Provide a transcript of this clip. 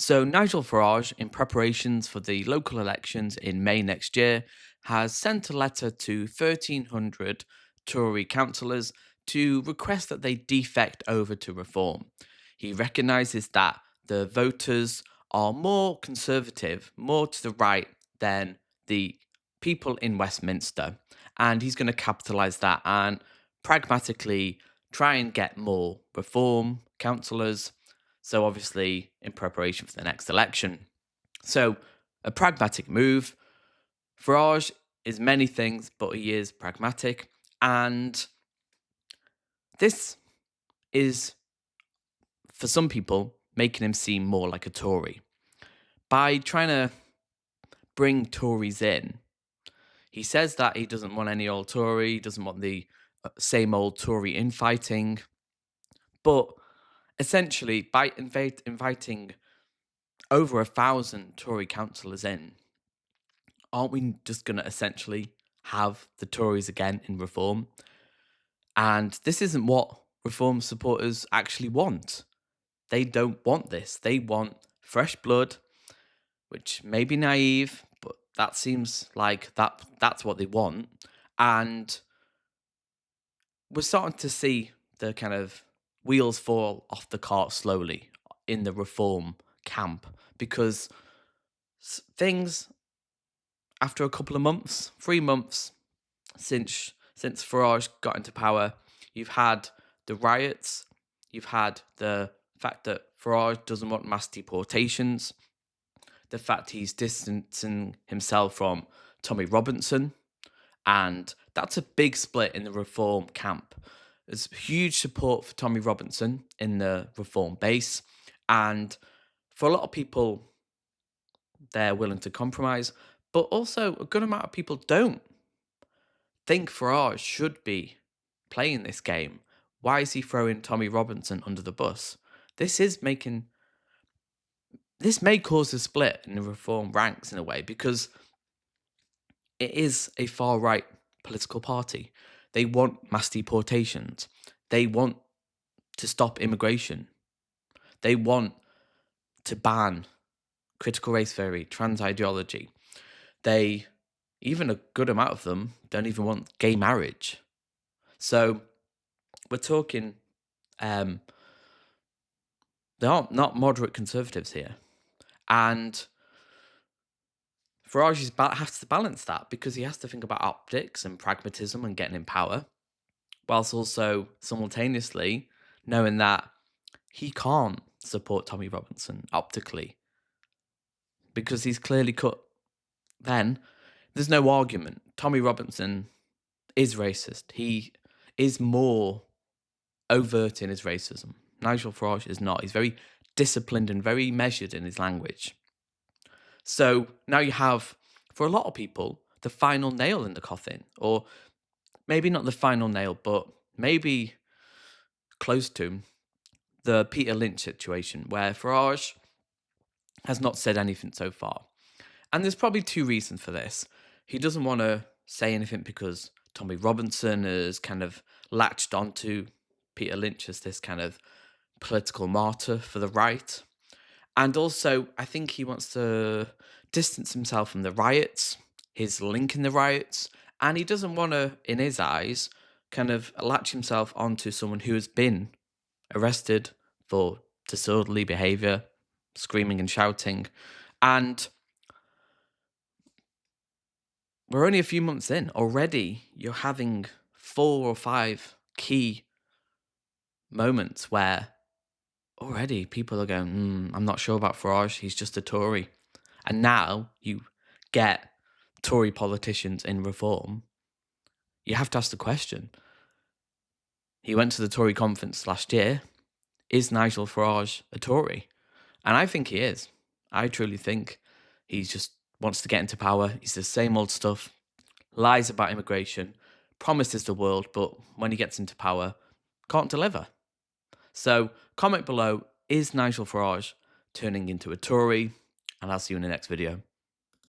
So, Nigel Farage, in preparations for the local elections in May next year, has sent a letter to 1,300 Tory councillors to request that they defect over to Reform. He recognises that the voters are more conservative, more to the right than the people in Westminster, and he's going to capitalise that and pragmatically try and get more Reform councillors, so obviously in preparation for the next election. So a pragmatic move. Farage is many things, but he is pragmatic. And this is, for some people, making him seem more like a Tory. By trying to bring Tories in, he says that he doesn't want any old Tory, he doesn't want the same old Tory infighting. But essentially, by inviting over 1,000 Tory councillors in, aren't we just going to essentially have the Tories again in Reform? And this isn't what Reform supporters actually want. They don't want this. They want fresh blood, which may be naive, but that seems like that's what they want. And we're starting to see the kind of wheels fall off the cart slowly in the Reform camp because things, after a couple of months, 3 months since Farage got into power, you've had the riots, you've had the fact that Farage doesn't want mass deportations, the fact he's distancing himself from Tommy Robinson, and that's a big split in the Reform camp. There's huge support for Tommy Robinson in the Reform base, and for a lot of people, they're willing to compromise, but also a good amount of people don't think Farage should be playing this game. Why is he throwing Tommy Robinson under the bus? This may cause a split in the Reform ranks in a way because it is a far right political party. They want mass deportations. They want to stop immigration. They want to ban critical race theory, trans ideology. Even a good amount of them don't even want gay marriage. So we're talking, they are not moderate conservatives here. And Farage has to balance that because he has to think about optics and pragmatism and getting in power, whilst also simultaneously knowing that he can't support Tommy Robinson optically because he's clearly cut. Then there's no argument. Tommy Robinson is racist. He is more overt in his racism. Nigel Farage is not. He's very disciplined and very measured in his language. So now you have, for a lot of people, the final nail in the coffin, or maybe not the final nail, but maybe close to the Peter Lynch situation, where Farage has not said anything so far. And there's probably two reasons for this. He doesn't want to say anything because Tommy Robinson has kind of latched onto Peter Lynch as this kind of political martyr for the right. And also, I think he wants to distance himself from the riots, his link in the riots, and he doesn't want to, in his eyes, kind of latch himself onto someone who has been arrested for disorderly behaviour, screaming and shouting. And we're only a few months in. Already, you're having 4 or 5 key moments where already people are going, I'm not sure about Farage, he's just a Tory. And now you get Tory politicians in Reform. You have to ask the question. He went to the Tory conference last year. Is Nigel Farage a Tory? And I think he is. I truly think he just wants to get into power. He's the same old stuff, lies about immigration, promises the world, but when he gets into power, can't deliver. So comment below, is Nigel Farage turning into a Tory? And I'll see you in the next video.